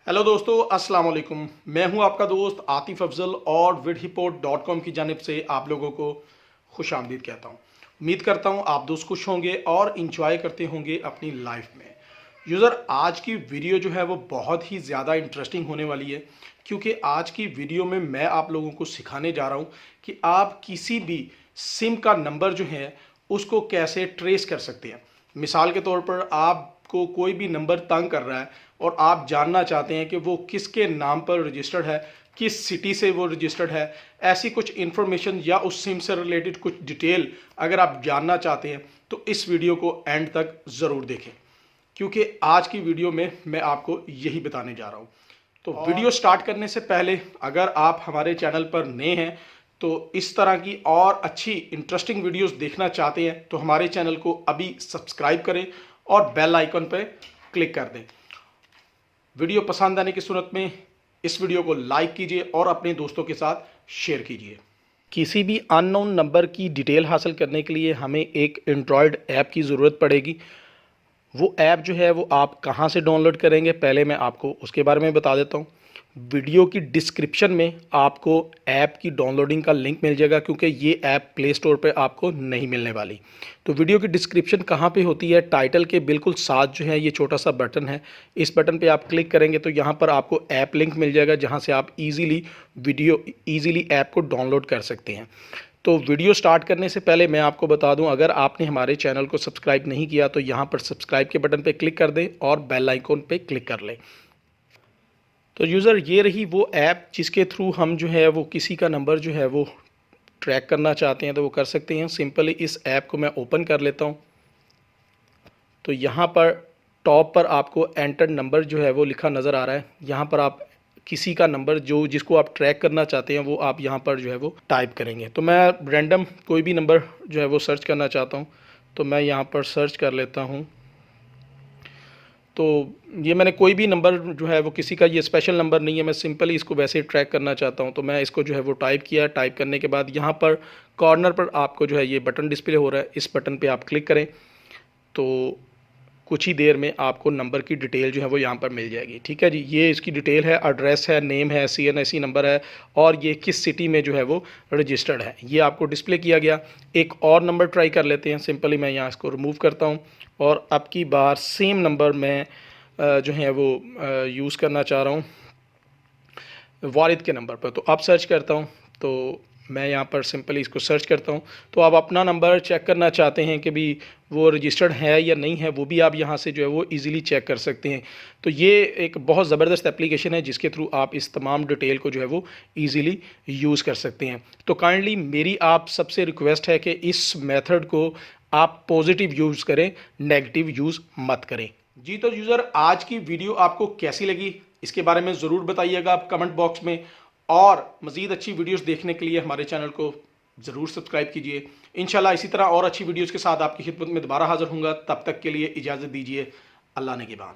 Hello दोस्तों, अस्सलाम वालेकुम। मैं हूं आपका दोस्त आतिफ अफजल और ViDHiPPO.com की जानिब से आप लोगों को खुश आमदीद कहता हूं। उम्मीद करता हूं आप दोस्त खुश होंगे और इंजॉय करते होंगे अपनी लाइफ में। यूज़र, आज की वीडियो जो है वो बहुत ही ज़्यादा इंटरेस्टिंग होने वाली है, क्योंकि आज की वीडियो में मैं आप लोगों को सिखाने जा रहा हूं कि आप किसी भी सिम का नंबर जो है उसको कैसे ट्रेस कर सकते हैं। मिसाल के तौर पर आपको कोई भी नंबर तंग कर रहा है और आप जानना चाहते हैं कि वो किसके नाम पर रजिस्टर्ड है, किस सिटी से वो रजिस्टर्ड है, ऐसी कुछ इन्फॉर्मेशन या उस सिम से रिलेटेड कुछ डिटेल अगर आप जानना चाहते हैं तो इस वीडियो को एंड तक ज़रूर देखें, क्योंकि आज की वीडियो में मैं आपको यही बताने जा रहा हूँ। तो वीडियो स्टार्ट करने से पहले अगर आप हमारे चैनल पर नए हैं तो इस तरह की और अच्छी इंटरेस्टिंग वीडियोस देखना चाहते हैं तो हमारे चैनल को अभी सब्सक्राइब करें और बेल आइकन पर क्लिक कर दें। वीडियो पसंद आने की सूरत में इस वीडियो को लाइक कीजिए और अपने दोस्तों के साथ शेयर कीजिए। किसी भी अननोन नंबर की डिटेल हासिल करने के लिए हमें एक एंड्रॉयड ऐप की ज़रूरत पड़ेगी। वो ऐप जो है वो आप कहाँ से डाउनलोड करेंगे, पहले मैं आपको उसके बारे में बता देता हूँ। वीडियो की डिस्क्रिप्शन में आपको ऐप की डाउनलोडिंग का लिंक मिल जाएगा, क्योंकि ये ऐप प्ले स्टोर पे आपको नहीं मिलने वाली। तो वीडियो की डिस्क्रिप्शन कहाँ पे होती है? टाइटल के बिल्कुल साथ जो है ये छोटा सा बटन है, इस बटन पे आप क्लिक करेंगे तो यहाँ पर आपको ऐप लिंक मिल जाएगा, जहाँ से आप ईज़िली ऐप को डाउनलोड कर सकते हैं। तो वीडियो स्टार्ट करने से पहले मैं आपको बता दूं, अगर आपने हमारे चैनल को सब्सक्राइब नहीं किया तो यहाँ पर सब्सक्राइब के बटन पे क्लिक कर दें और बेल आइकन पे क्लिक कर लें। तो यूज़र, ये रही वो ऐप जिसके थ्रू हम जो है वो किसी का नंबर जो है वो ट्रैक करना चाहते हैं तो वो कर सकते हैं। सिंपली इस ऐप को मैं ओपन कर लेता हूँ। तो यहाँ पर टॉप पर आपको एंटर नंबर जो है वो लिखा नज़र आ रहा है। यहाँ पर आप किसी का नंबर जिसको आप ट्रैक करना चाहते हैं वो आप यहाँ पर जो है वो टाइप करेंगे। तो मैं रैंडम कोई भी नंबर जो है वो सर्च करना चाहता हूँ, तो मैं यहाँ पर सर्च कर लेता हूँ। तो ये मैंने कोई भी नंबर जो है वो किसी का ये स्पेशल नंबर नहीं है, मैं सिंपली इसको वैसे ही ट्रैक करना चाहता हूँ। तो मैं इसको जो है वो टाइप किया। टाइप करने के बाद यहाँ पर कॉर्नर पर आपको जो है ये बटन डिस्प्ले हो रहा है, इस बटन पर आप क्लिक करें तो कुछ ही देर में आपको नंबर की डिटेल जो है वो यहाँ पर मिल जाएगी। ठीक है जी, ये इसकी डिटेल है, एड्रेस है, नेम है, CNSE नंबर है और ये किस सिटी में जो है वो रजिस्टर्ड है, ये आपको डिस्प्ले किया गया। एक और नंबर ट्राई कर लेते हैं। सिंपली मैं यहाँ इसको रिमूव करता हूँ और अब की बार सेम नंबर मैं जो है वो यूज़ करना चाह रहा हूँ वालिद के नंबर पर। तो अब सर्च करता हूँ, तो मैं यहाँ पर सिंपली इसको सर्च करता हूँ। तो आप अपना नंबर चेक करना चाहते हैं कि भी वो रजिस्टर्ड है या नहीं है, वो भी आप यहाँ से जो है वो इजीली चेक कर सकते हैं। तो ये एक बहुत ज़बरदस्त एप्लीकेशन है जिसके थ्रू आप इस तमाम डिटेल को जो है वो इजीली यूज़ कर सकते हैं। तो काइंडली मेरी आप सबसे रिक्वेस्ट है कि इस मेथड को आप पॉजिटिव यूज़ करें, नेगेटिव यूज़ मत करें। जी, तो यूज़र, आज की वीडियो आपको कैसी लगी इसके बारे में ज़रूर बताइएगा आप कमेंट बॉक्स में, और मज़ीद अच्छी वीडियोस देखने के लिए हमारे चैनल को ज़रूर सब्सक्राइब कीजिए। इंशाल्लाह इसी तरह और अच्छी वीडियोस के साथ आपकी खिदमत में दोबारा हाज़िर होऊंगा। तब तक के लिए इजाज़त दीजिए। अल्लाह ने के बाद।